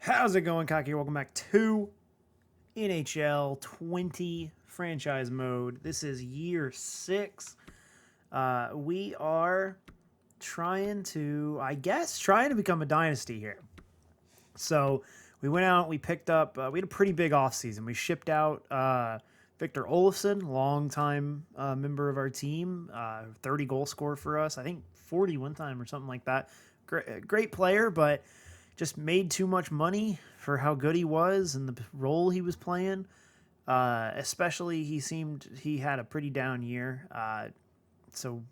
How's it going, Kaki? Welcome back to NHL 20 franchise mode. This is year 6. We are trying to become a dynasty here. So we went out, we picked up, we had a pretty big offseason. We shipped out Victor Olofsson, longtime member of our team, 30 goal scorer for us. I think 40 one time or something like that. Great player, but just made too much money for how good he was and the role he was playing. Especially, he had a pretty down year. So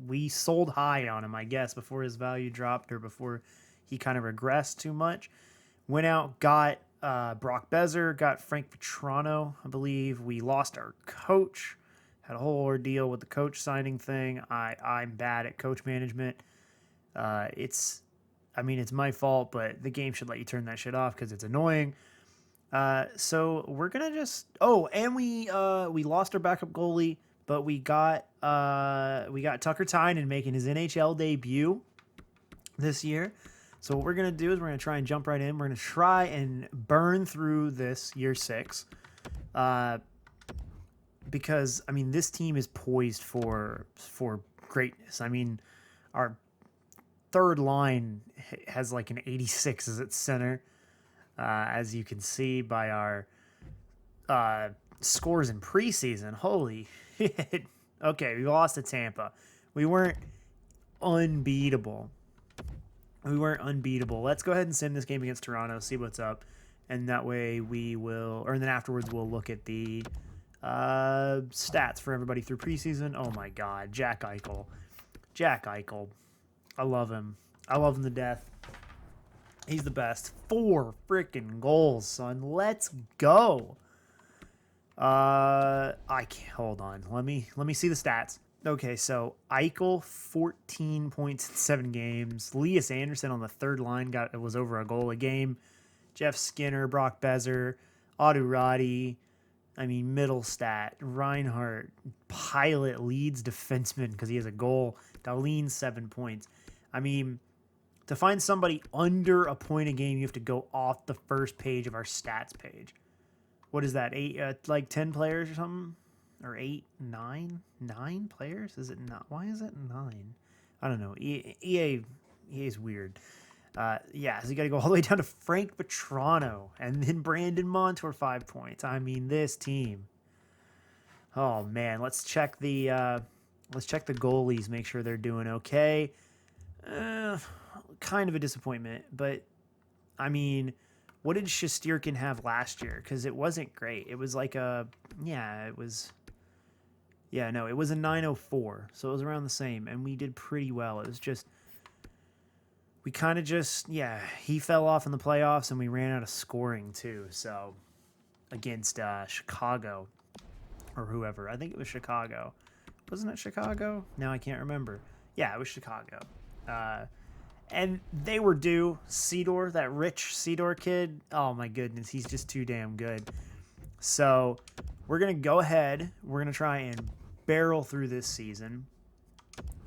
we sold high on him, I guess, before his value dropped or before he kind of regressed too much. Went out, got Brock Bezer, got Frank Petrano, I believe. We lost our coach. Had a whole ordeal with the coach signing thing. I'm bad at coach management. It's my fault, but the game should let you turn that shit off because it's annoying. So we're gonna just. Oh, and we lost our backup goalie, but we got Tucker Tynan making his NHL debut this year. So what we're gonna do is we're gonna try and jump right in. We're gonna try and burn through this year 6, because this team is poised for greatness. Our third line has like an 86 as its center, as you can see by our scores in preseason. Holy shit. Okay, we lost to Tampa. We weren't unbeatable. Let's go ahead and sim this game against Toronto, see what's up. And that way then afterwards we'll look at the stats for everybody through preseason. Oh my God, Jack Eichel. I love him. I love him to death. He's the best. 4 freaking goals, son. Let's go. I can't hold on. Let me see the stats. Okay, so Eichel 14 points in 7 games. Elias Anderson on the third line was over a goal a game. Jeff Skinner, Brock Bezer, Adu Roddy. Middlestat, Reinhardt, Pilot leads defenseman because he has a goal. Darlene 7 points. To find somebody under a point a game, you have to go off the first page of our stats page. What is that? 10 players or something? Or 8, 9 players? Is it not? Why is it 9? I don't know. EA is weird. So you got to go all the way down to Frank Petrano and then Brandon Montour 5 points. This team. Oh man, let's check the goalies, make sure they're doing okay. Kind of a disappointment, but what did Shesterkin have last year? Because it wasn't great. It was like it was a 904, so it was around the same, and we did pretty well. It was just he fell off in the playoffs, and we ran out of scoring too. So against Chicago or whoever, I think it was Chicago. Wasn't it Chicago? No, I can't remember. Yeah, it was Chicago. And they were due. Cedar, that rich Cedar kid. Oh my goodness, he's just too damn good. So we're going to go ahead. We're going to try and barrel through this season.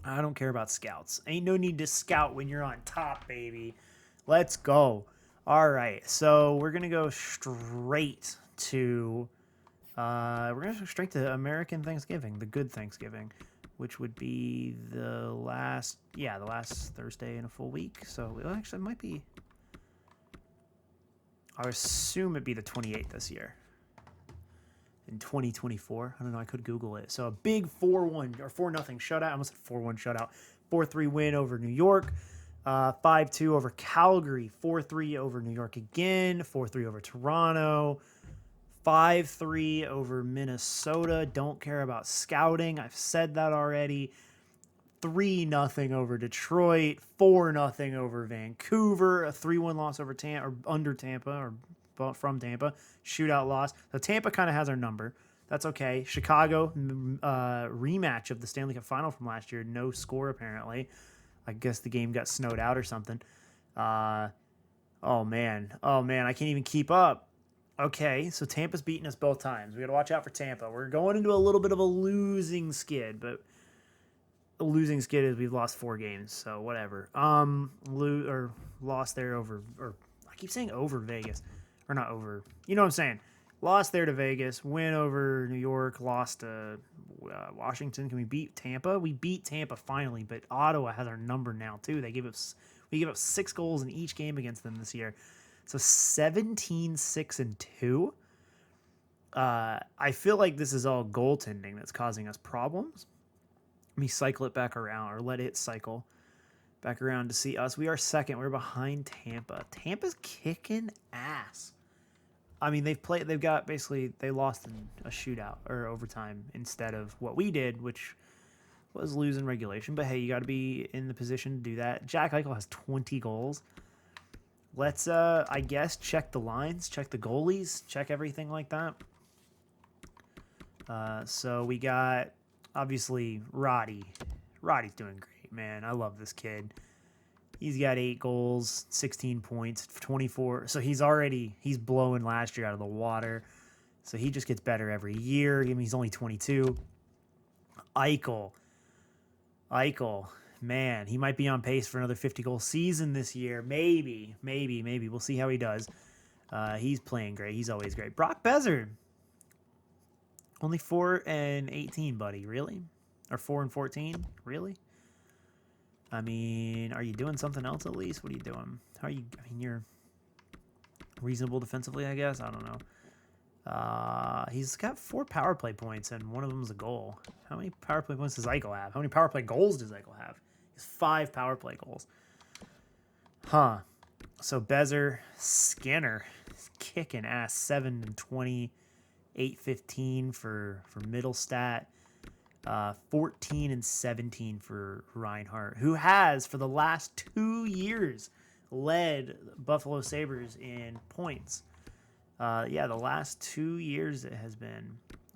I don't care about scouts. Ain't no need to scout when you're on top, baby. Let's go. All right, so we're going to go straight to American Thanksgiving, the good Thanksgiving, which would be the last Thursday in a full week. So it might be, I would assume it'd be the 28th this year. In 2024. I don't know. I could Google it. So a big 4-1 or 4-0 shutout. I almost said 4-1 shutout. 4-3 win over New York. 5-2 over Calgary. 4-3 over New York again. 4-3 over Toronto. 5-3 over Minnesota. Don't care about scouting. I've said that already. 3-0 over Detroit. 4-0 over Vancouver. A 3-1 loss over Tampa, or under Tampa, or from Tampa. Shootout loss. So Tampa kind of has our number. That's okay. Chicago, rematch of the Stanley Cup final from last year. No score, apparently. I guess the game got snowed out or something. Oh man, I can't even keep up. Okay, so Tampa's beating us both times. We got to watch out for Tampa. We're going into a little bit of a losing skid, but a losing skid is we've lost 4 games, so whatever. Lost there over, or I keep saying over Vegas. Or not over. You know what I'm saying. Lost there to Vegas. Win over New York. Lost to Washington. Can we beat Tampa? We beat Tampa finally, but Ottawa has our number now too. We gave up 6 goals in each game against them this year. So 17-6-2. I feel like this is all goaltending that's causing us problems. Let me cycle it back around, or let it cycle back around to see us. We are second. We're behind Tampa. Tampa's kicking ass. I mean, they lost in a shootout or overtime instead of what we did, which was losing regulation. But hey, you got to be in the position to do that. Jack Eichel has 20 goals. Let's, I guess, check the lines, check the goalies, check everything like that. So we got, obviously, Roddy. Roddy's doing great, man. I love this kid. He's got 8 goals, 16 points, 24. So he's blowing last year out of the water. So he just gets better every year. I mean, he's only 22. Eichel, man, he might be on pace for another 50-goal season this year. Maybe. We'll see how he does. He's playing great. He's always great. Brock Besser, only 4-18, buddy. Really? Or 4-14? Really? I mean, are you doing something else at least? What are you doing? You're reasonable defensively, I guess. I don't know. He's got 4 power play points, and one of them is a goal. How many power play points does Eichel have? How many power play goals does Eichel have? He has 5 power play goals. Huh. So Bezer, Skinner, is kicking ass. 7-20, 8-15 for Middlestat. 14-17 for Reinhart, who has, for the last 2 years, led Buffalo Sabres in points. The last 2 years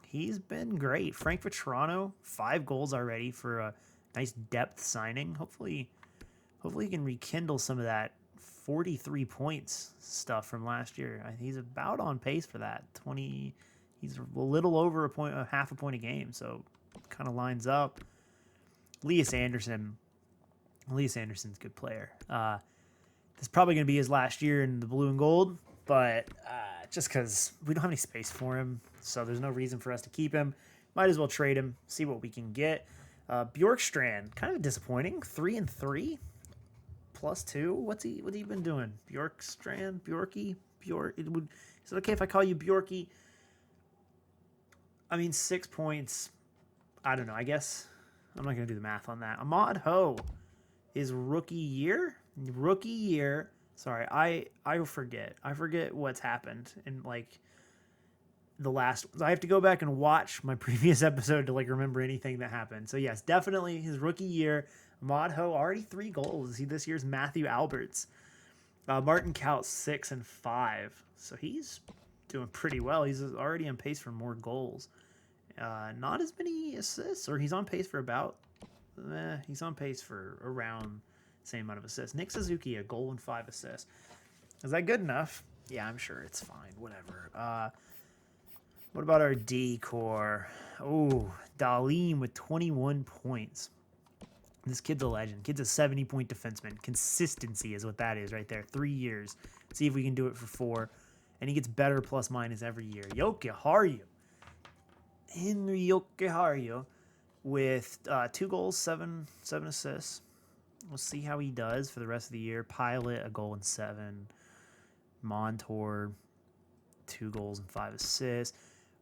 he's been great. Frank Vetrano, 5 goals already for a nice depth signing. Hopefully he can rekindle some of that 43 points stuff from last year. He's about on pace for that. He's a little over half a point a game, so kind of lines up. Elias Anderson's a good player. This is probably going to be his last year in the blue and gold, but just because we don't have any space for him, so there's no reason for us to keep him. Might as well trade him, see what we can get. Bjorkstrand, kind of disappointing. 3-3, +2. What's he been doing? Bjorkstrand, Bjorky, Bjork. Is it okay if I call you Bjorky? I mean, 6 points. I don't know. I guess I'm not going to do the math on that. Ahmad Ho is rookie year. Sorry, I forget. I forget what's happened in the last. I have to go back and watch my previous episode to remember anything that happened. So yes, definitely his rookie year. Ahmad Ho already 3 goals. Is he this year's Matthew Alberts? Martin Kaut 6-5. So he's doing pretty well. He's already on pace for more goals. Not as many assists, or he's on pace for around the same amount of assists. Nick Suzuki, a goal and 5 assists. Is that good enough? Yeah, I'm sure it's fine. Whatever. What about our D core? Oh, Dahlin with 21 points. This kid's a legend. Kid's a 70-point defenseman. Consistency is what that is right there. 3 years. See if we can do it for 4. And he gets better plus minus every year. Henry Jokiharju with 2 goals, 7 assists. We'll see how he does for the rest of the year. Pilot, a goal and 7. Montour, 2 goals and 5 assists.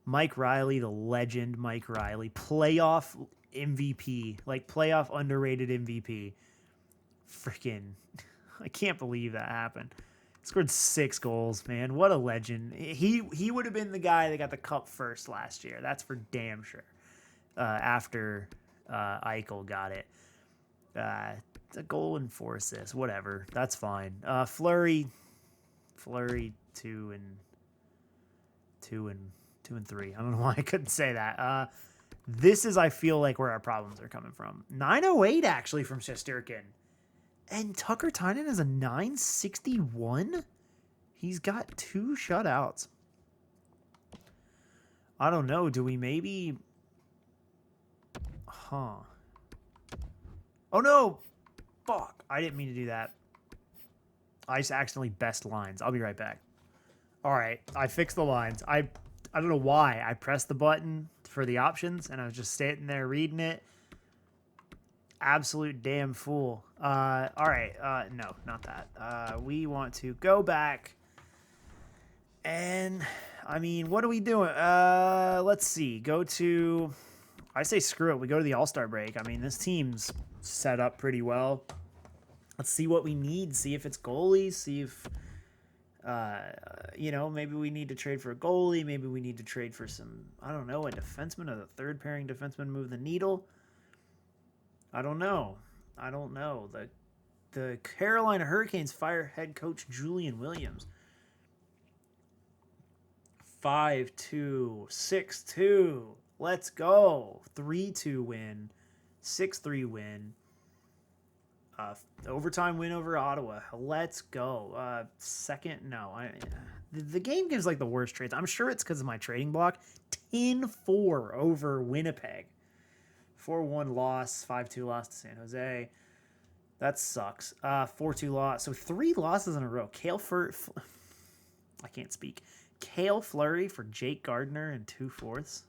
Mike Riley, the legend Mike Riley. Playoff MVP. Playoff underrated MVP. Freaking, I can't believe that happened. Scored 6 goals, man. What a legend. He would have been the guy that got the cup first last year. That's for damn sure. After Eichel got it. A goal and 4 assists. Whatever. That's fine. Fleury 2 and 3. I don't know why I couldn't say that. This is, I feel like, where our problems are coming from. 908 actually from Shesterkin. And Tucker Tynan is a 961. He's got 2 shutouts. I don't know. Do we maybe... Oh, no. Fuck. I didn't mean to do that. I just accidentally best lines. I'll be right back. All right, I fixed the lines. I don't know why. I pressed the button for the options, and I was just sitting there reading it. Absolute damn fool. All right. No, not that. We want to go back. And, I mean, what are we doing? Let's see. Go to... I say screw it. We go to the All-Star break. I mean, this team's set up pretty well. Let's see what we need. See if it's goalies. See if... maybe we need to trade for a goalie. Maybe we need to trade for some, I don't know, a defenseman or the third pairing defenseman move the needle. I don't know. The Carolina Hurricanes fire head coach Julian Williams. 5-2, 6-2. Let's go. 3-2 win. 6-3 win. Overtime win over Ottawa. Let's go. The game gives like the worst trades. I'm sure it's because of my trading block. 10-4 over Winnipeg. 4-1 loss. 5-2 loss to San Jose. That sucks. 4-2 loss. So 3 losses in a row. I can't speak. Cale Fleury for Jake Gardiner and 2/4.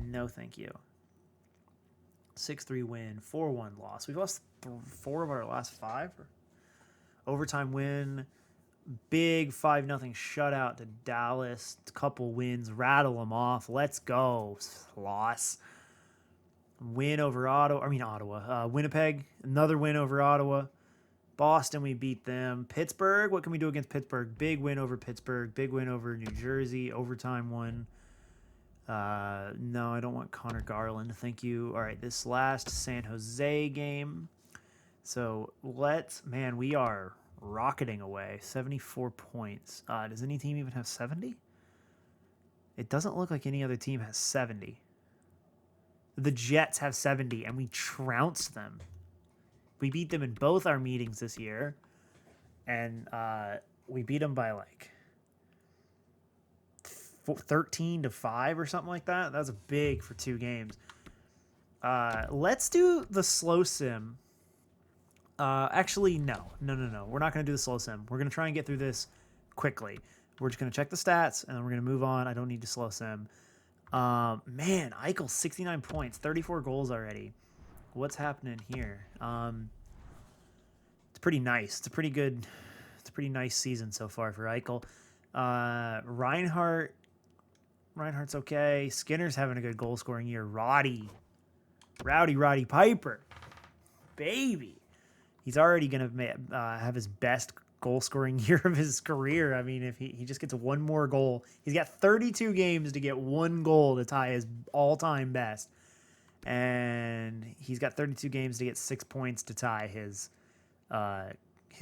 No, thank you. 6-3 win, 4-1 loss. We've lost 4 of our last 5. Overtime win, big 5-0 shutout to Dallas. Couple wins, rattle them off. Let's go. Loss. Win over Ottawa. Winnipeg, another win over Ottawa. Boston, we beat them. Pittsburgh, what can we do against Pittsburgh? Big win over Pittsburgh. Big win over New Jersey. Overtime one. No, I don't want Connor Garland. Thank you. All right, this last San Jose game. So we are rocketing away. 74 points. Does any team even have 70? It doesn't look like any other team has 70. The Jets have 70, and we trounced them. We beat them in both our meetings this year, and we beat them by like 13-5 or something like that. That was big for 2 games. Let's do the slow sim. Actually, no. We're not going to do the slow sim. We're going to try and get through this quickly. We're just going to check the stats, and then we're going to move on. I don't need to slow sim. Eichel, 69 points, 34 goals already. What's happening here? It's pretty nice. It's a pretty nice season so far for Eichel. Reinhardt's okay. Skinner's having a good goal scoring year. Roddy Piper, baby, he's already gonna have his best goal scoring year of his career. I mean, if he just gets 1 more goal, he's got 32 games to get 1 goal to tie his all-time best. And he's got 32 games to get 6 points to tie his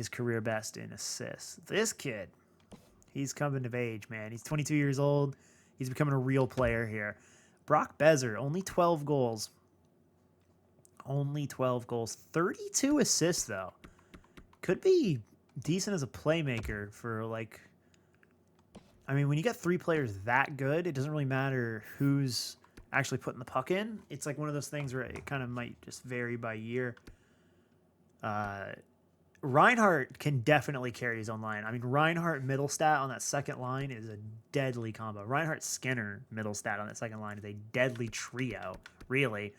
career best in assists. This kid, he's coming of age, man. He's 22 years old. He's becoming a real player here. Brock Besser, only 12 goals. 32 assists, though. Could be decent as a playmaker for, like... I mean, when you got 3 players that good, it doesn't really matter who's actually putting the puck in. It's like one of those things where it kind of might just vary by year. Reinhardt can definitely carry his own line. I mean, Reinhardt-Middlestat on that second line is a deadly combo. Reinhardt-Skinner-Middlestat on that second line is a deadly trio, really.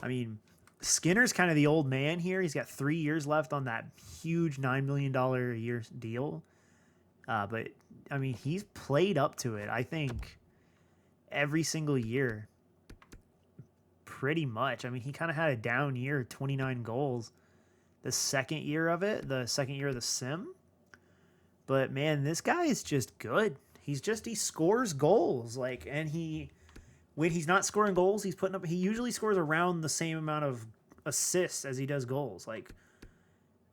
I mean, Skinner's kind of the old man here. He's got 3 years left on that huge $9 million a year deal. But, I mean, he's played up to it, I think, every single year. Pretty much. I mean, he kind of had a down year, 29 goals. The second year of the sim. But, man, this guy is just good. He scores goals. When he's not scoring goals, he usually scores around the same amount of assists as he does goals.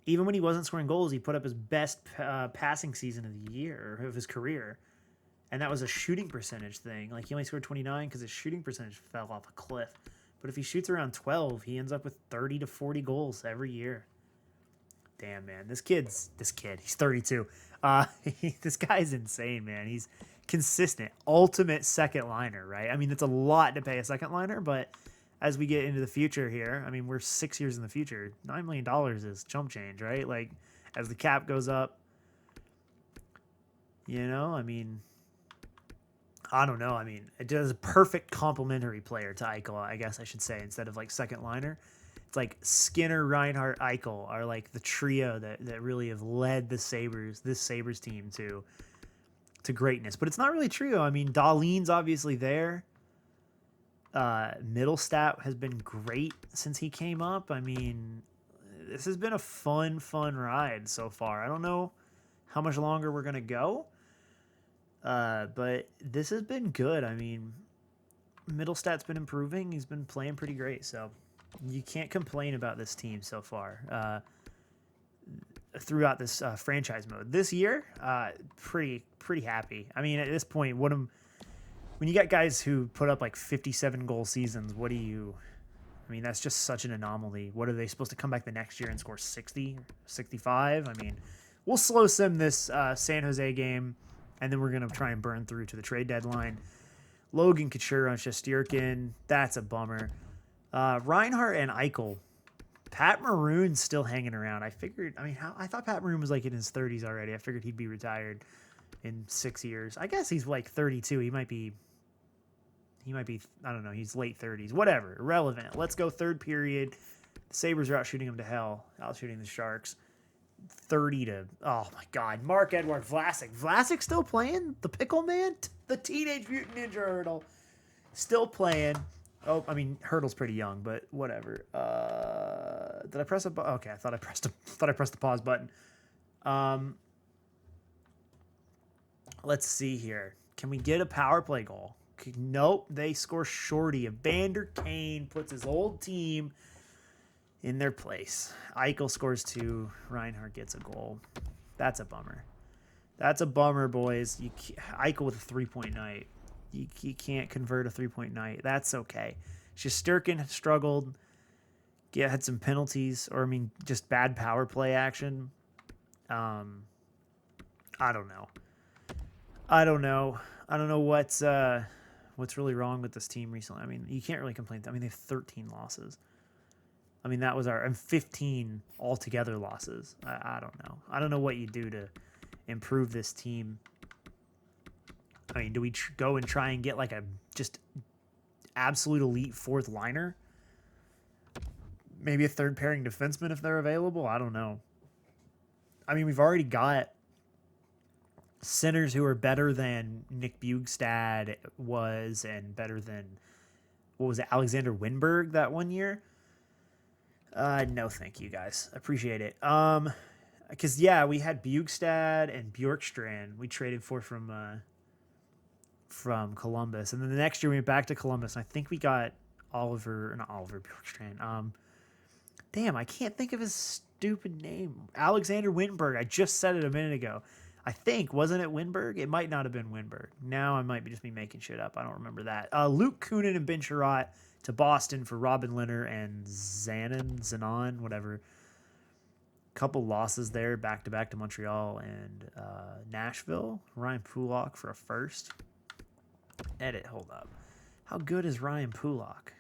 Even when he wasn't scoring goals, he put up his best passing season of the year, of his career. And that was a shooting percentage thing. He only scored 29 because his shooting percentage fell off a cliff. But if he shoots around 12, he ends up with 30 to 40 goals every year. Damn, man. This kid, he's 32. This guy's insane, man. He's consistent. Ultimate second liner, right? I mean, it's a lot to pay a second liner, but as we get into the future here, I mean, we're 6 years in the future. $9 million is chump change, right? as the cap goes up. You know, I mean, I don't know. I mean, it does a perfect complementary player to Eichel, I guess I should say, instead of like second liner. It's like Skinner, Reinhart, Eichel are like the trio that really have led this Sabres team to greatness. But it's not really true. I mean, Dahlin's obviously there. Middlestat has been great since he came up. I mean, this has been a fun ride so far. I don't know how much longer we're going to go. But this has been good. I mean, Middlestat's been improving. He's been playing pretty great. So you can't complain about this team so far throughout this franchise mode. This year, pretty happy. I mean, at this point, when you got guys who put up like 57 goal seasons, I mean, that's just such an anomaly. What are they supposed to come back the next year and score 60, 65? I mean, we'll slow sim this San Jose game. And then we're going to try and burn through to the trade deadline. Logan Couture on Shesterkin. That's a bummer. Reinhart and Eichel. Pat Maroon's still hanging around. I thought Pat Maroon was like in his 30s already. I figured he'd be retired in 6 years. I guess he's like 32. He might be, I don't know. He's late 30s. Whatever. Irrelevant. Let's go third period. The Sabres are out shooting him to hell. Out shooting the Sharks. 30 to, oh my God, Marc-Edouard Vlasic. Vlasic still playing? The Pickle Man? The Teenage Mutant Ninja Turtle. Still playing. Oh, I mean, Hurdle's pretty young, but whatever. Did I press a button? Okay, I thought I pressed the pause button. Let's see here. Can we get a power play goal? Nope, they score shorty. Evander Kane puts his old team in their place. Eichel scores 2. Reinhart gets a goal. That's a bummer. That's a bummer, boys. Eichel with a 3-point night. You can't convert a 3-point night. That's okay. Shesterkin struggled. Had some penalties, or I mean, just bad power play action. I don't know. I don't know what's really wrong with this team recently. I mean, you can't really complain. I mean, they have 13 losses. I mean, that was and 15 altogether losses. I don't know. I don't know what you do to improve this team. I mean, do we go and try and get like a just absolute elite fourth liner? Maybe a third pairing defenseman if they're available? I don't know. I mean, we've already got centers who are better than Nick Bjugstad was and better than, what was it, Alexander Winberg that one year? No, thank you, guys. Appreciate it. Because, yeah, we had Bjugstad and Bjorkstrand we traded for from Columbus. And then the next year we went back to Columbus, and I think we got not Oliver Bjorkstrand. Damn, I can't think of his stupid name. Alexander Winberg. I just said it a minute ago. I think, wasn't it Winberg? It might not have been Winberg. Now I might be just making shit up. I don't remember that. Luke Kunin and Ben Sherratt to Boston for Robin Leonard and Zanon, whatever. Couple losses there, back-to-back to Montreal and Nashville. Ryan Pulock for a first. Hold up. How good is Ryan Pulock?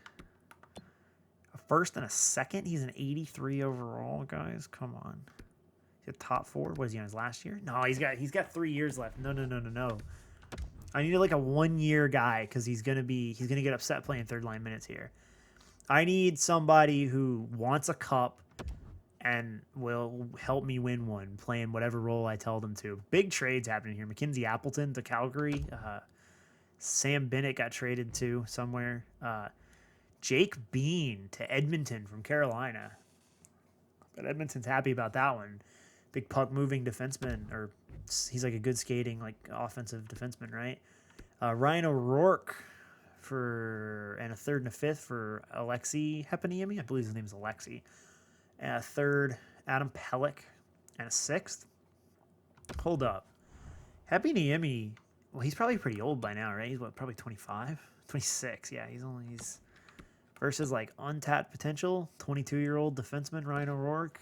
A first and a second? He's an 83 overall, guys. Come on. He's a top 4. What is he on his last year? No, he's got 3 years left. No. I need like a 1-year guy because he's gonna get upset playing third line minutes here. I need somebody who wants a cup and will help me win one, playing whatever role I tell them to. Big trades happening here. Mackenzie Appleton to Calgary. Sam Bennett got traded to somewhere. Jake Bean to Edmonton from Carolina. But Edmonton's happy about that one. Big puck moving defenseman, or he's like a good skating, like offensive defenseman, right? Ryan O'Rourke and a third and a fifth for Alexei Heponiemi. I believe his name is Alexei. And a third, Adam Pelech, and a sixth. Hold up. Heponiemi, well, he's probably pretty old by now, right? He's probably 25? 26, yeah. He's versus like untapped potential, 22-year-old defenseman Ryan O'Rourke.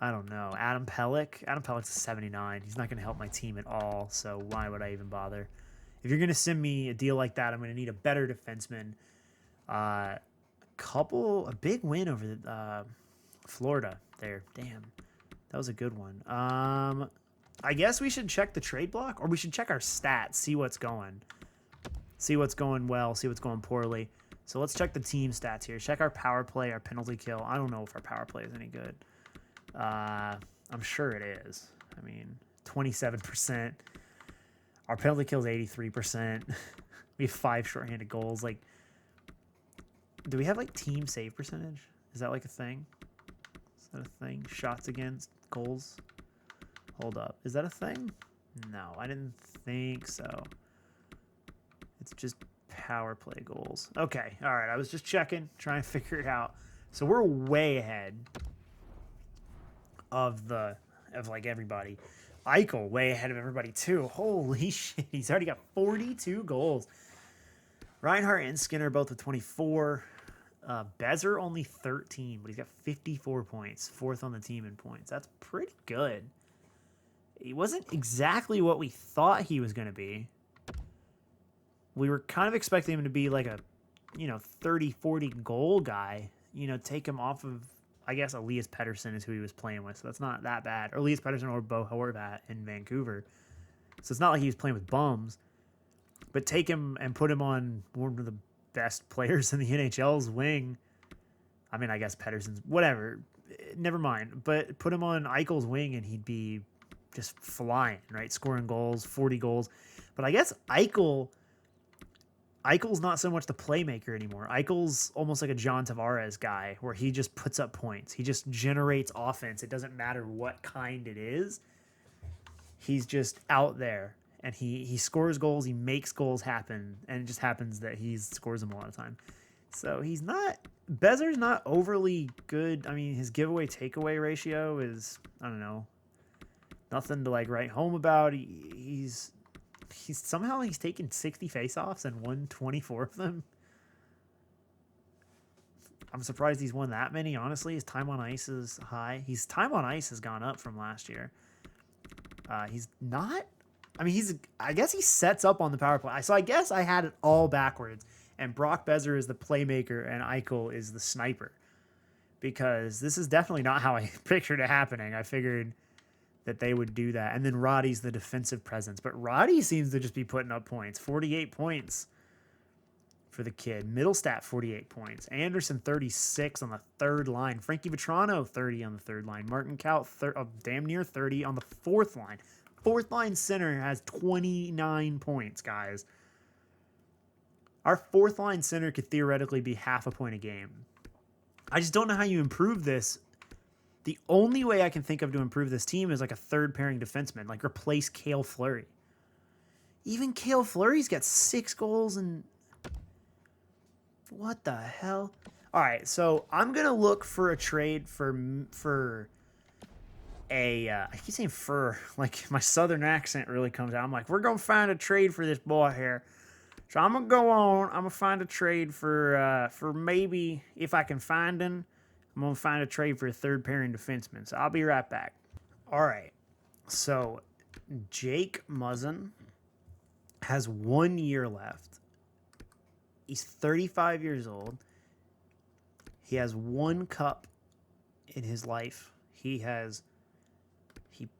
I don't know. Adam Pelech's a 79. He's not going to help my team at all, so why would I even bother? If you're going to send me a deal like that, I'm going to need a better defenseman. A big win over Florida there. Damn. That was a good one. I guess we should check the trade block, or we should check our stats, see what's going. See what's going well, see what's going poorly. So let's check the team stats here. Check our power play, our penalty kill. I don't know if our power play is any good. I'm sure it is. I mean, 27%. Our penalty kill is 83%. We have 5 shorthanded goals. Like, do we have like team save percentage? Is that like a thing? Is that a thing? Shots against goals? Hold up. Is that a thing? No, I didn't think so. It's just power play goals. Okay. All right. I was just checking, trying to figure it out. So we're way ahead of like everybody. Eichel way ahead of everybody too. Holy shit. He's already got 42 goals. Reinhart and Skinner both with 24. Bezer only 13, but he's got 54 points. 4th on the team in points. That's pretty good. He wasn't exactly what we thought he was going to be. We were kind of expecting him to be like a, 30, 40 goal guy. Take him off of, I guess, Elias Pettersson is who he was playing with. So that's not that bad. Or Elias Pettersson or Bo Horvat in Vancouver. So it's not like he was playing with bums. But take him and put him on one of the best players in the NHL's wing. I mean, I guess Pettersson's, whatever. Never mind. But put him on Eichel's wing and he'd be just flying, right? Scoring goals, 40 goals. But I guess Eichel's not so much the playmaker anymore. Eichel's almost like a John Tavares guy where he just puts up points. He just generates offense. It doesn't matter what kind it is. He's just out there. And he scores goals, he makes goals happen, and it just happens that he scores them a lot of time. So Bezer's not overly good. I mean, his giveaway takeaway ratio is, I don't know, nothing to like write home about. He's somehow taken 60 faceoffs and won 24 of them. I'm surprised he's won that many, honestly. His time on ice is high. His time on ice has gone up from last year. He's not... I mean, I guess he sets up on the power play. So I guess I had it all backwards. And Brock Bezer is the playmaker and Eichel is the sniper. Because this is definitely not how I pictured it happening. I figured that they would do that. And then Roddy's the defensive presence. But Roddy seems to just be putting up points. 48 points for the kid. Middlestat, 48 points. Anderson, 36 on the third line. Frankie Vetrano, 30 on the third line. Martin Kaut, damn near 30 on the fourth line. Fourth line center has 29 points, guys. Our fourth line center could theoretically be half a point a game. I just don't know how you improve this. The only way I can think of to improve this team is like a third pairing defenseman, like replace Cale Fleury. Even Cale Fleury's got 6 goals and what the hell? All right, so I'm gonna look for a trade for. I keep saying fur, like my southern accent really comes out. I'm like, we're going to find a trade for this boy here. So I'm going to go on. I'm going to find a trade for maybe, if I can find him, I'm going to find a trade for a third pairing defenseman. So I'll be right back. All right. So Jake Muzzin has 1 year left. He's 35 years old. He has 1 cup in his life.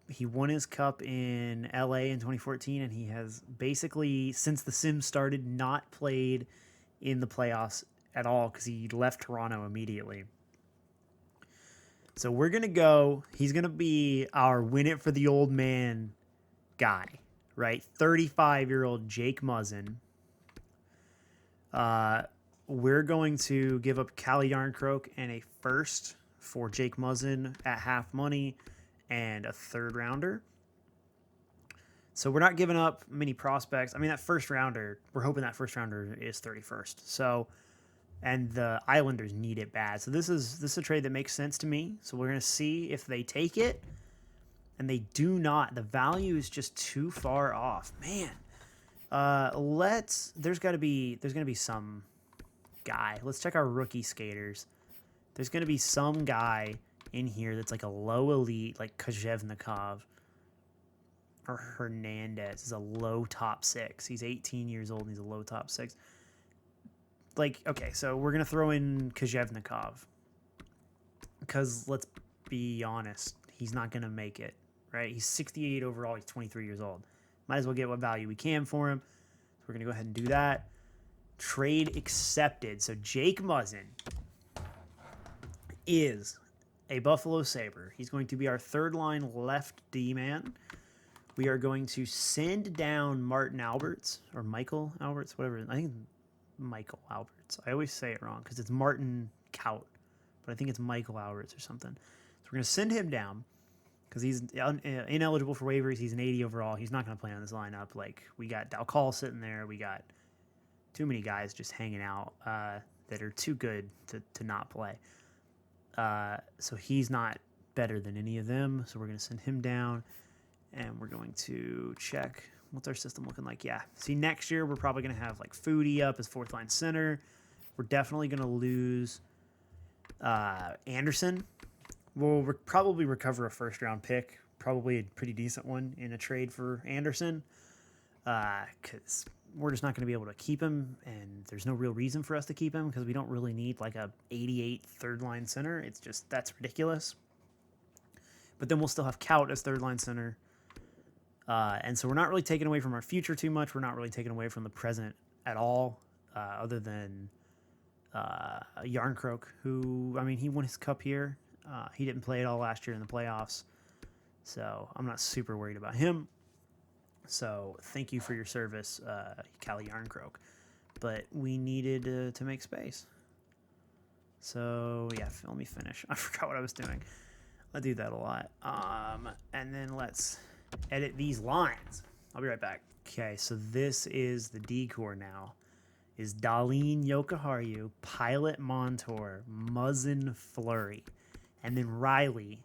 He won his cup in LA in 2014, and he has basically, since The Sims started, not played in the playoffs at all because he left Toronto immediately. So we're going to go, he's going to be our win it for the old man guy, right? 35-year-old Jake Muzzin. We're going to give up Calle Yarncroke and a first for Jake Muzzin at half money and a third rounder. So we're not giving up many prospects. I mean, that first rounder, we're hoping that first rounder is 31st. So, and the Islanders need it bad. So this is a trade that makes sense to me. So we're going to see if they take it, and they do not. The value is just too far off, man. There's going to be some guy. Let's check our rookie skaters. There's going to be some guy in here that's like a low elite, like Kozhevnikov or Hernandez is a low top 6. He's 18 years old and he's a low top 6. Like, okay, so we're going to throw in Kozhevnikov because let's be honest, he's not going to make it, right? He's 68 overall. He's 23 years old. Might as well get what value we can for him. So we're going to go ahead and do that. Trade accepted. So Jake Muzzin is a Buffalo Sabre. He's going to be our third line left D-man. We are going to send down Martin Alberts, or Michael Alberts, whatever. I think Michael Alberts. I always say it wrong because it's Martin Kaut, but I think it's Michael Alberts or something. So we're going to send him down because he's ineligible for waivers. He's an 80 overall. He's not going to play on this lineup. Like, we got Dalcall sitting there. We got too many guys just hanging out that are too good to not play. So he's not better than any of them. So we're going to send him down, and we're going to check what's our system looking like. Yeah. See, next year we're probably going to have like Foodie up as fourth line center. We're definitely going to lose Anderson. We'll probably recover a first round pick, probably a pretty decent one in a trade for Anderson, because we're just not going to be able to keep him, and there's no real reason for us to keep him because we don't really need like a 88 third line center. It's just, that's ridiculous. But then we'll still have Kaut as third line center. And so we're not really taking away from our future too much. We're not really taking away from the present at all, other than Yarncroke, who, I mean, he won his cup here. He didn't play at all last year in the playoffs, so I'm not super worried about him. So thank you for your service, Callie Yarncroke. But we needed to make space. So, yeah, let me finish. I forgot what I was doing. I do that a lot. And then let's edit these lines. I'll be right back. Okay, so this is the decor now. Is Darlene Yokoharu, Pilot Montour, Muzzin Fleury. And then Riley,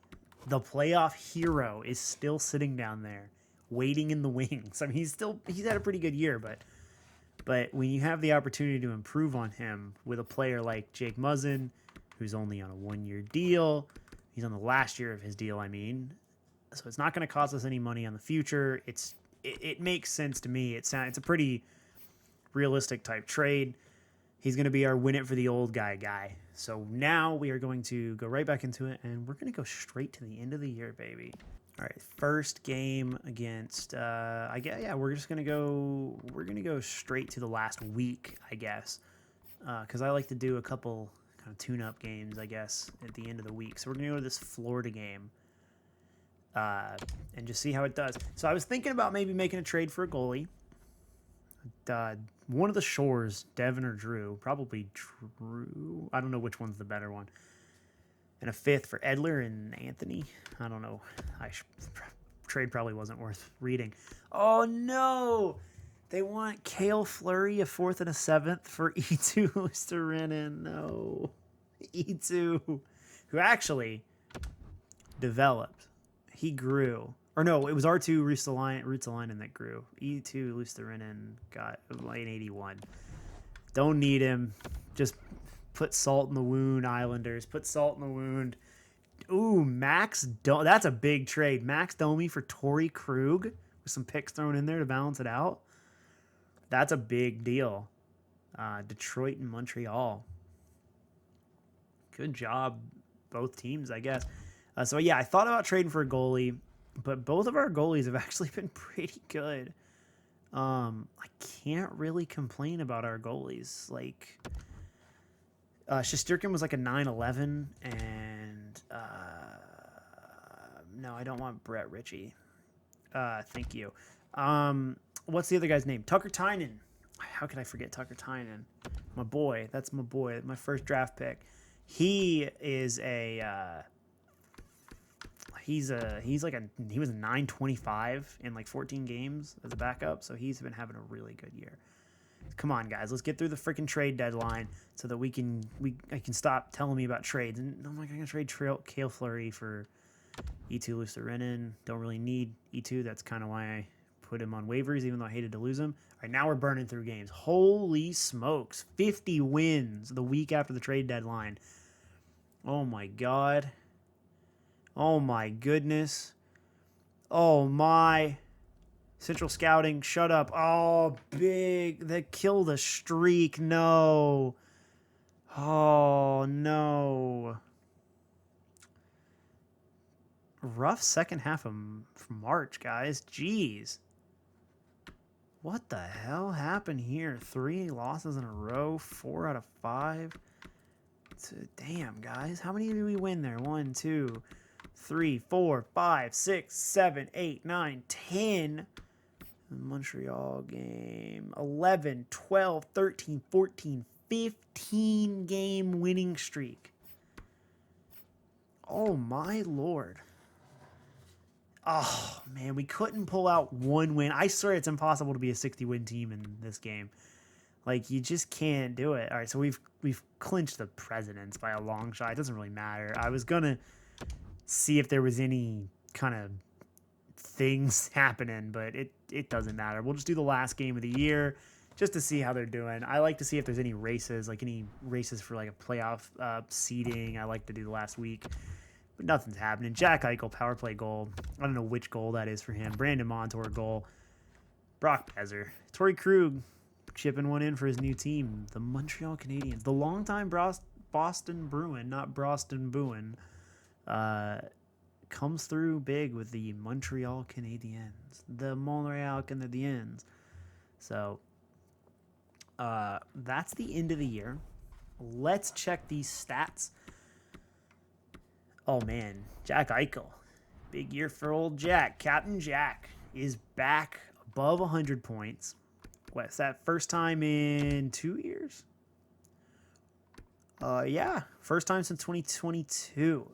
the playoff hero, is still sitting down there, waiting in the wings. I mean, he's had a pretty good year, but when you have the opportunity to improve on him with a player like Jake Muzzin, who's only on a 1-year deal, he's on the last year of his deal, I mean, so it's not going to cost us any money on the future. It makes sense to me. It's a pretty realistic type trade. He's going to be our win it for the old guy. So now we are going to go right back into it, and we're going to go straight to the end of the year, baby. All right, first game against we're going to go straight to the last week, I guess. Cuz I like to do a couple kind of tune-up games, I guess, at the end of the week. So we're going to go to this Florida game. And just see how it does. So I was thinking about maybe making a trade for a goalie. One of the Shores, Devin or Drew, probably Drew. I don't know which one's the better one. And a fifth for Edler and Anthony. I don't know. Trade probably wasn't worth reading. Oh no! They want Cale Fleury, a fourth and a seventh for E2 Lusterinen. No. E2, who actually developed. He grew. Or no, it was R2 Ruotsalainen that grew. E2 Lusterinen got an 81. Don't need him. Just put salt in the wound, Islanders. Put salt in the wound. Ooh, that's a big trade. Max Domi for Torrey Krug with some picks thrown in there to balance it out. That's a big deal. Detroit and Montreal. Good job, both teams, I guess. So, yeah, I thought about trading for a goalie, but both of our goalies have actually been pretty good. I can't really complain about our goalies. Like, Shesterkin was like a 9-11, and no, I don't want Brett Ritchie. Thank you. What's the other guy's name? Tucker Tynan. How could I forget Tucker Tynan? My boy. That's my boy. My first draft pick. He is a... He was a 925 in like 14 games as a backup, so he's been having a really good year. Come on, guys, let's get through the freaking trade deadline so that I can stop telling me about trades. And I'm like, I'm gonna trade Cale Fleury for E2 Lusterinen. Don't really need E2. That's kind of why I put him on waivers, even though I hated to lose him. All right, now we're burning through games. Holy smokes, 50 wins the week after the trade deadline. Oh my god. Oh my goodness. Oh my. Central Scouting, shut up. Oh, big. They killed the streak. No. Oh, no. rough second half of March, guys. Jeez. What the hell happened here? 3 losses in a row, 4 out of 5. Damn, guys. How many did we win there? 1, 2, 3, 4, 5, 6, 7, 8, 9, 10. The Montreal game. 11, 12, 13, 14, 15 game winning streak. Oh, my Lord. Oh, man, we couldn't pull out one win. I swear it's impossible to be a 60-win team in this game. Like, you just can't do it. All right, so we've clinched the Presidents by a long shot. It doesn't really matter. I was going to see if there was any kind of things happening, but it doesn't matter. We'll just do the last game of the year just to see how they're doing. I like to see if there's any races, like any races for like a playoff seeding. I like to do the last week. But nothing's happening. Jack Eichel, power play goal. I don't know which goal that is for him. Brandon Montour goal. Brock Besser. Torrey Krug chipping one in for his new team, the Montreal Canadiens. The longtime Boston Bruin, not Boston Bruin, comes through big with the Montreal Canadiens. The Montreal Canadiens. So, that's the end of the year. Let's check these stats. Oh, man. Jack Eichel. Big year for old Jack. Captain Jack is back above 100 points. What's that? First time in 2 years? Yeah. First time since 2022.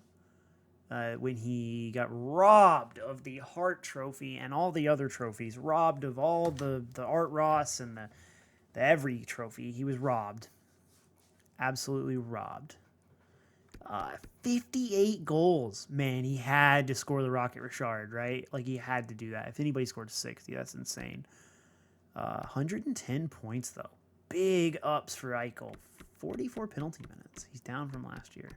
When he got robbed of the Hart Trophy and all the other trophies. Robbed of all the Art Ross and the every trophy. He was robbed. Absolutely robbed. 58 goals. Man, he had to score the Rocket Richard, right? Like, he had to do that. If anybody scored 60, that's insane. 110 points, though. Big ups for Eichel. 44 penalty minutes. He's down from last year.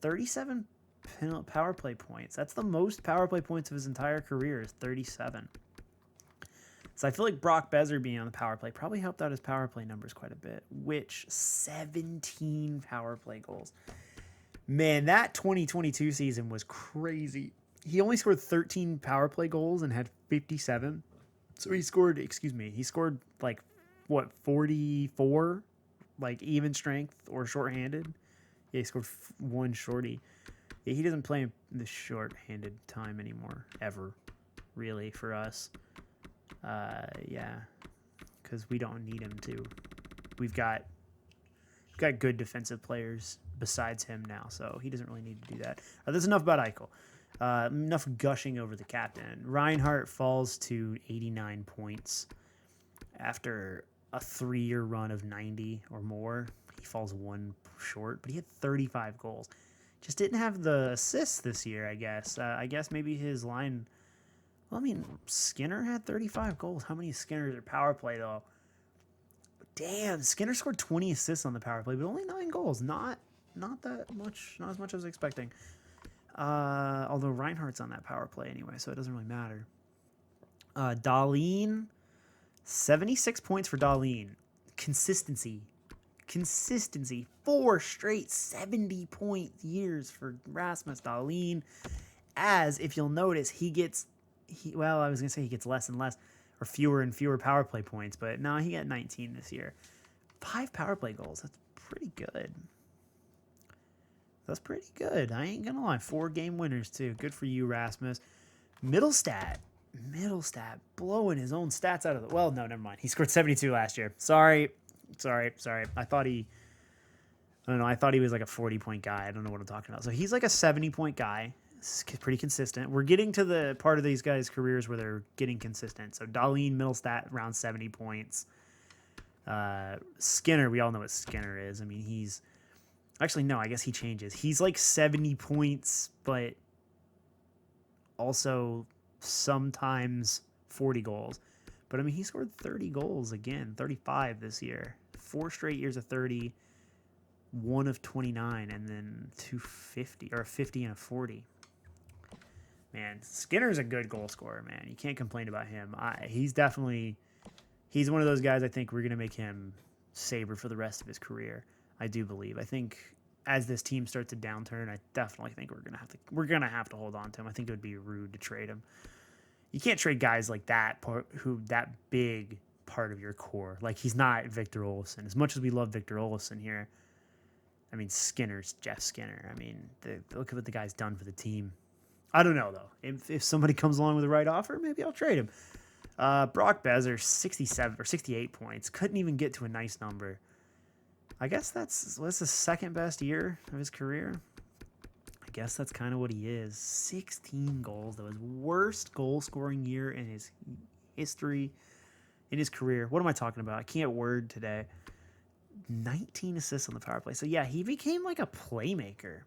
37 power play points. That's the most power play points of his entire career is 37. So I feel like Brock Besser being on the power play probably helped out his power play numbers quite a bit, which 17 power play goals. Man, that 2022 season was crazy. He only scored 13 power play goals and had 57. So he scored like, 44, like even strength or shorthanded. Yeah, he scored one shorty. Yeah, he doesn't play in the shorthanded time anymore, ever, really, for us. Yeah, because we don't need him to. We've got good defensive players besides him now, so he doesn't really need to do that. That's enough about Eichel. Enough gushing over the captain. Reinhart falls to 89 points after a 3-year run of 90 or more. He falls one short, but he had 35 goals. Just didn't have the assists this year, I guess. I guess maybe his line... Well, I mean, Skinner had 35 goals. How many Skinners are power play, though? Damn, Skinner scored 20 assists on the power play, but only 9 goals. Not that much. Not as much as I was expecting. Although Reinhardt's on that power play anyway, so it doesn't really matter. Dahlin, 76 points for Dahlin. Consistency. 4 straight 70-point years for Rasmus Dahlin. As, if you'll notice, he gets less and less, or fewer and fewer power play points, but no, he got 19 this year. 5 power play goals. That's pretty good. I ain't gonna lie. 4 game winners, too. Good for you, Rasmus. Middlestat blowing his own stats out of the... Well, no, never mind. He scored 72 last year. Sorry. I thought he was like a 40-point guy. I don't know what I'm talking about. So he's like a 70-point guy. It's pretty consistent. We're getting to the part of these guys' careers where they're getting consistent. So Dahlin, Middlestat, around 70 points. Skinner, we all know what Skinner is. I mean, he's... Actually, no, I guess he changes. He's like 70 points, but also sometimes 40 goals. But, I mean, he scored 30 goals again, 35 this year. 4 straight years of 30, 1 of 29, and then 250, or a 50 and a 40. Man, Skinner's a good goal scorer, man. You can't complain about him. He's one of those guys I think we're going to make him Sabre for the rest of his career. I do believe. I think as this team starts to downturn, I definitely think we're gonna have to hold on to him. I think it would be rude to trade him. You can't trade guys like that who that big part of your core. Like, he's not Victor Olofsson. As much as we love Victor Olofsson here, I mean, Skinner's Jeff Skinner. I mean, look at what the guy's done for the team. I don't know, though. If somebody comes along with the right offer, maybe I'll trade him. Brock Besser, 67 or 68 points. Couldn't even get to a nice number. I guess that's the second best year of his career. I guess that's kind of what he is. 16 goals. That was worst goal scoring year in his history, in his career. What am I talking about? I can't word today. 19 assists on the power play. So yeah, he became like a playmaker.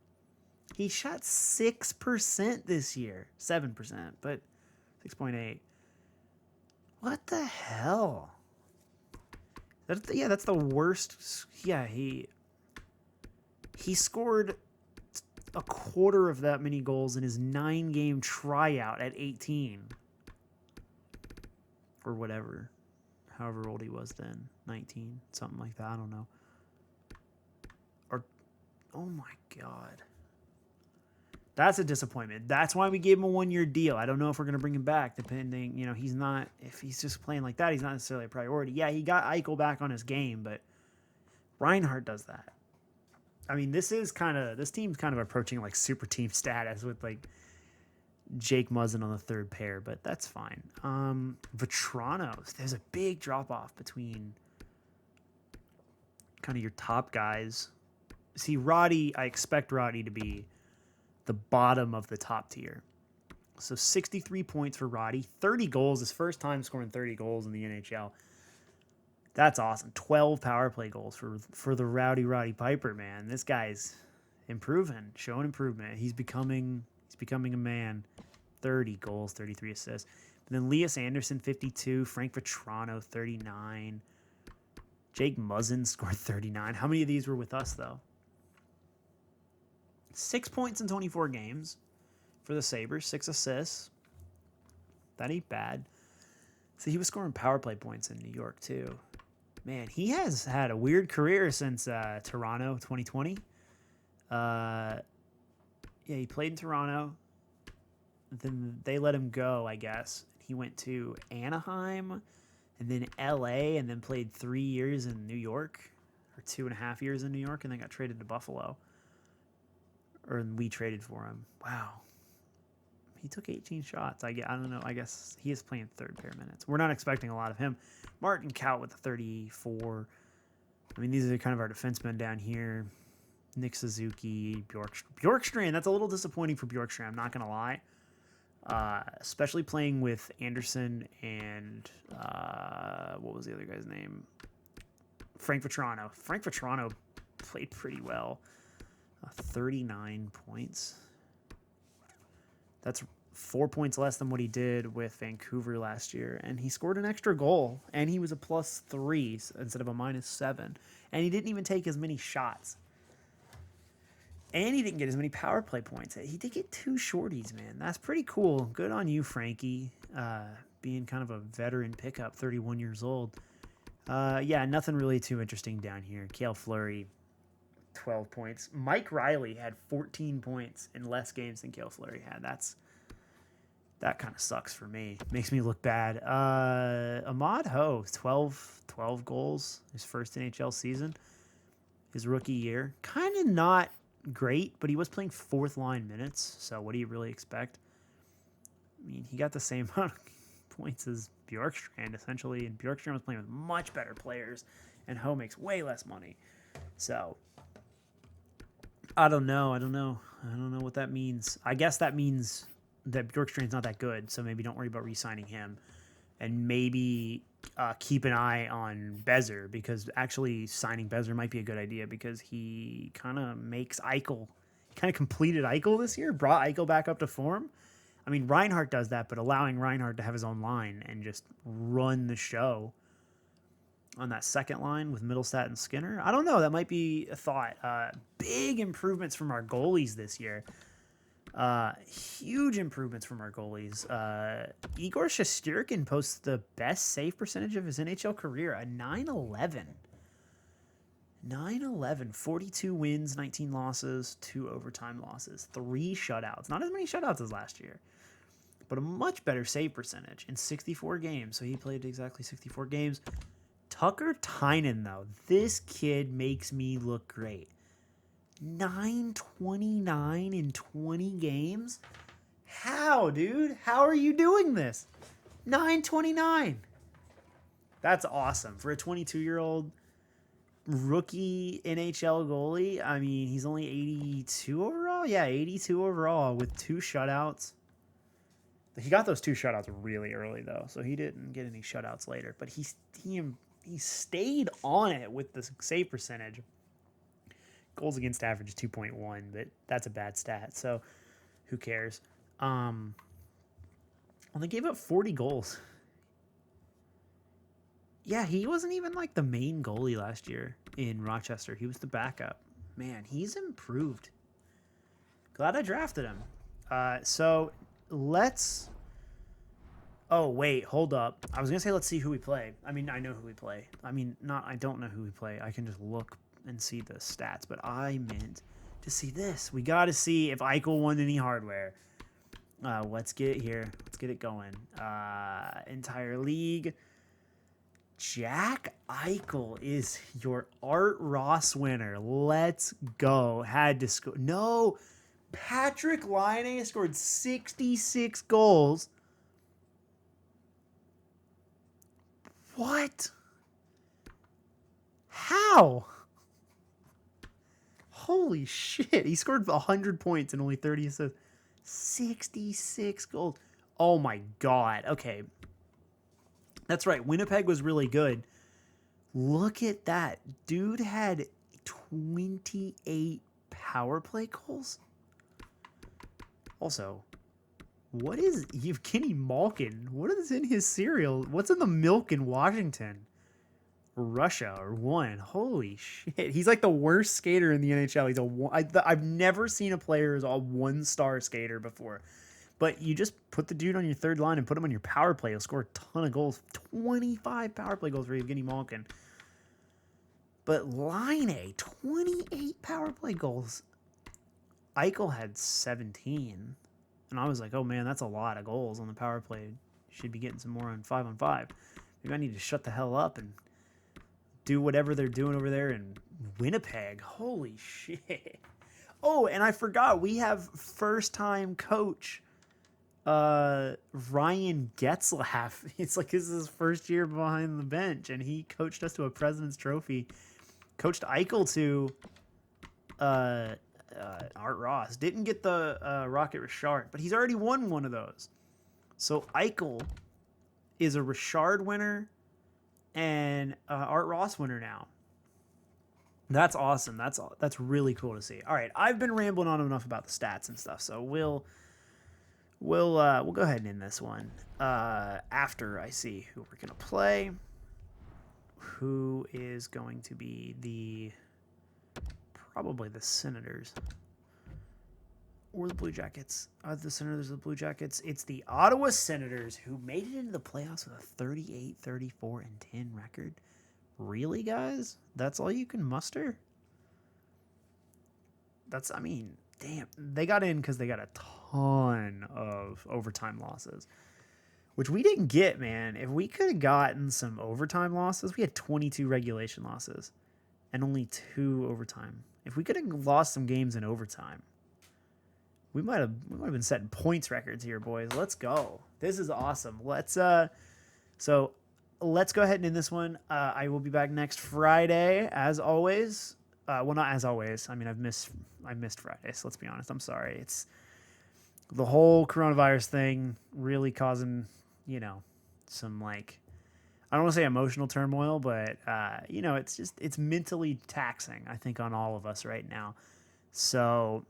He shot 6% this year. 7%, but 6.8. What the hell? That's the worst. Yeah, he scored a quarter of that many goals in his 9-game tryout at 18. Or whatever. However old he was then. 19. Something like that. I don't know. Or, oh my God. That's a disappointment. That's why we gave him a 1-year deal. I don't know if we're going to bring him back, depending, he's not, if he's just playing like that, he's not necessarily a priority. Yeah, he got Eichel back on his game, but Reinhart does that. I mean, this team's kind of approaching like super team status with like Jake Muzzin on the third pair, but that's fine. Vetrano, there's a big drop off between kind of your top guys. See, Roddy, I expect Roddy to be the bottom of the top tier. So 63 points for Roddy, 30 goals, his first time scoring 30 goals in the NHL. That's awesome. 12 power play goals for the Roddy Piper, man. This guy's improving, showing improvement. He's becoming a man. 30 goals, 33 assists. And then Elias Anderson, 52. Frank Vetrano, 39. Jake Muzzin scored 39. How many of these were with us, though? 6 points in 24 games for the Sabres. 6 assists. That ain't bad. So he was scoring power play points in New York, too. Man, he has had a weird career since Toronto 2020. He played in Toronto. Then they let him go, I guess. He went to Anaheim and then LA and then played 3 years in New York, or 2.5 years in New York, and then got traded to Buffalo. Or we traded for him. Wow. He took 18 shots. I don't know. I guess he is playing third pair minutes. We're not expecting a lot of him. Martin Kaut with the 34. I mean, these are kind of our defensemen down here. Nick Suzuki, Bjorkstrand. That's a little disappointing for Bjorkstrand. I'm not going to lie. Especially playing with Anderson and what was the other guy's name? Frank Vetrano. Frank Vetrano played pretty well. 39 points. That's 4 points less than what he did with Vancouver last year. And he scored an extra goal. And he was a +3 instead of a -7. And he didn't even take as many shots. And he didn't get as many power play points. He did get 2 shorties, man. That's pretty cool. Good on you, Frankie. Being kind of a veteran pickup, 31 years old. Nothing really too interesting down here. Cale Fleury, 12 points. Mike Riley had 14 points in less games than Cale Fleury had. That kind of sucks for me. Makes me look bad. Ahmad Ho, 12 goals. His first NHL season. His rookie year. Kind of not great, but he was playing fourth line minutes. So what do you really expect? I mean, he got the same amount of points as Bjorkstrand, essentially. And Bjorkstrand was playing with much better players. And Ho makes way less money. So I don't know what that means. I guess that means that Bjorkstrand's not that good, so maybe don't worry about re-signing him. And maybe keep an eye on Bezer, because actually signing Bezer might be a good idea, because he kind of makes Eichel, kind of completed Eichel this year, brought Eichel back up to form. I mean, Reinhart does that, but allowing Reinhart to have his own line and just run the show on that second line with Middlestat and Skinner. I don't know. That might be a thought. Big improvements from our goalies this year. Huge improvements from our goalies. Igor Shesterkin posts the best save percentage of his NHL career, a 911. 9-11, 42 wins, 19 losses, 2 overtime losses, 3 shutouts. Not as many shutouts as last year, but a much better save percentage in 64 games. So he played exactly 64 games. Tucker Tynan, though, this kid makes me look great. 929 in 20 games? How, dude? How are you doing this? 929. That's awesome. For a 22-year-old rookie NHL goalie, I mean, he's only 82 overall? Yeah, 82 overall with 2 shutouts. He got those 2 shutouts really early, though, so he didn't get any shutouts later. But he stayed on it with the save percentage. Goals against average is 2.1, but that's a bad stat, so who cares? Well, they gave up 40 goals. Yeah, he wasn't even like the main goalie last year in Rochester. He was the backup. Man, he's improved. Glad I drafted him. So let's... Oh, wait, hold up. I was going to say let's see who we play. I mean, I know who we play. I don't know who we play. I can just look and see the stats, but I meant to see this. We got to see if Eichel won any hardware. Let's get it here. Let's get it going. Entire league. Jack Eichel is your Art Ross winner. Let's go. Had to score. No, Patrick Laine scored 66 goals. What? How? Holy shit. He scored 100 points and only 30 assists. 66 goals. Oh my God. Okay. That's right. Winnipeg was really good. Look at that. Dude had 28 power play goals. Also, what is Evgeny Malkin? What is in his cereal? What's in the milk in Washington? Russia or one. Holy shit. He's like the worst skater in the NHL. I've never seen a player as a 1-star skater before. But you just put the dude on your third line and put him on your power play. He'll score a ton of goals. 25 power play goals for Evgeny Malkin. But Laine, 28 power play goals. Eichel had 17. And I was like, oh man, that's a lot of goals on the power play. Should be getting some more on 5-on-5. Maybe I need to shut the hell up and do whatever they're doing over there in Winnipeg. Holy shit. Oh, and I forgot, we have first-time coach Ryan Getzlaff. It's like this is his first year behind the bench, and he coached us to a President's Trophy. Coached Eichel to Art Ross. Didn't get the Rocket Richard, but he's already won one of those. So Eichel is a Richard winner and Art Ross winner now. That's awesome. That's really cool to see. All right, I've been rambling on enough about the stats and stuff, so we'll go ahead and end this one after I see who we're gonna play. Who is going to be probably the Senators or the Blue Jackets? The Senators or the Blue Jackets? It's the Ottawa Senators, who made it into the playoffs with a 38-34-10 record. Really, guys? That's all you can muster? Damn. They got in because they got a ton of overtime losses, which we didn't get, man. If we could have gotten some overtime losses, we had 22 regulation losses and only 2 overtime. If we could have lost some games in overtime, we might have been setting points records here, boys. Let's go. This is awesome. Let's go ahead and end this one. I will be back next Friday, as always. Well, not as always. I mean, I missed Fridays. Let's be honest. I'm sorry. It's the whole coronavirus thing really causing, some I don't want to say emotional turmoil, but it's mentally taxing, I think, on all of us right now. So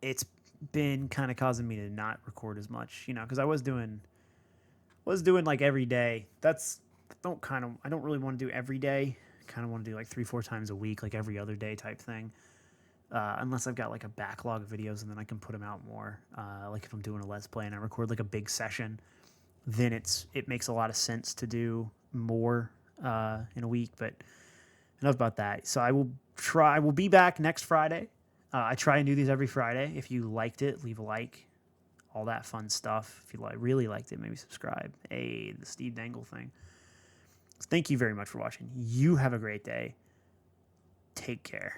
it's been kind of causing me to not record as much, because I was doing like every day. I don't really want to do every day. I kind of want to do like 3-4 times a week, like every other day type thing. Unless I've got like a backlog of videos and then I can put them out more. Like if I'm doing a Let's Play and I record like a big session, then it makes a lot of sense to do more in a week. But enough about that. So I will be back next Friday. I try and do these every Friday. If you liked it, leave a like, all that fun stuff. If you really liked it, maybe subscribe. Hey, the Steve Dangle thing. Thank you very much for watching. You have a great day. Take care.